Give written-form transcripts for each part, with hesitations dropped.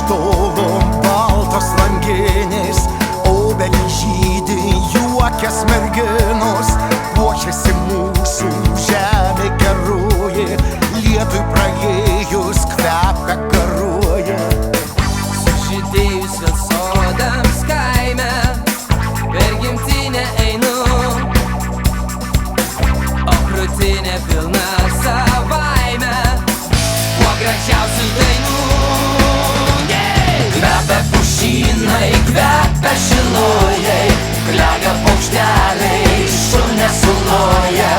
stolom baltos langinės, obelys žydi, juokias merginos, puošiasi mūsų žemė geroji, lietui praėjus kvepia garuoja. Sužydėjus vėl sodams kaime, per gimtinę einu, o krūtinė pilna savaime kuo gražiausių dainų. Kvepia pušynai, kvepia šilojai, klega paukšteliai, šunės suloja.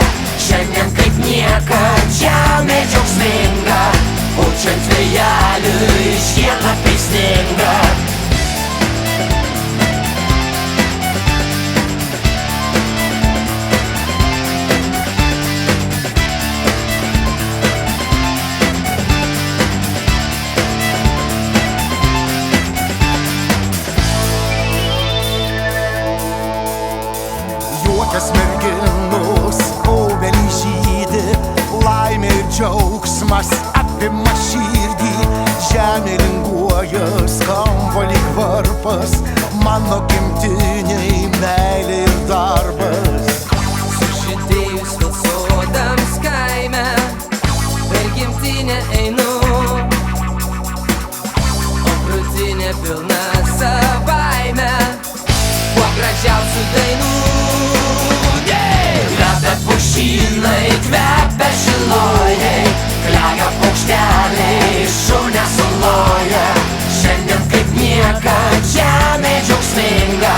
Šiandien kaip niekad žemė džiaugsminga, pučiant vėjeliui žiedlapiai sninga. Juokias merginos, obelys žydi, laimė ir džiaugsmas apima širdį. Žemė linguoja, skamba lyg varpas, mano gimtiniai meilė ir darbas. Sužydėjus vėl sodams kaime, per gimtinę einu, o krūtinė pilna savaime kuo gražiausių dainų. Kvepia pušynai, kvepia šilojai, klega paukšteliai, šunės suloja. Šiandien kaip niekad žemė džiaugsminga,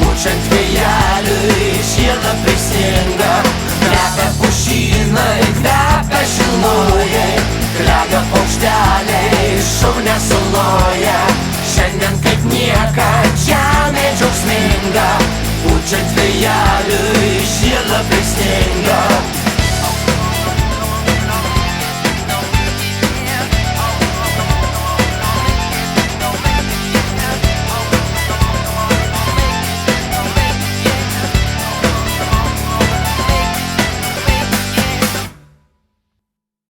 pučiant vėjeliui žiedlapiai sninga. Kvepia pušynai, kvepia šilojai, klega paukšteliai, šunės suloja. Šiandien kaip niekad žemė džiaugsminga, pučiant vėjeliui žiedlapiai sninga.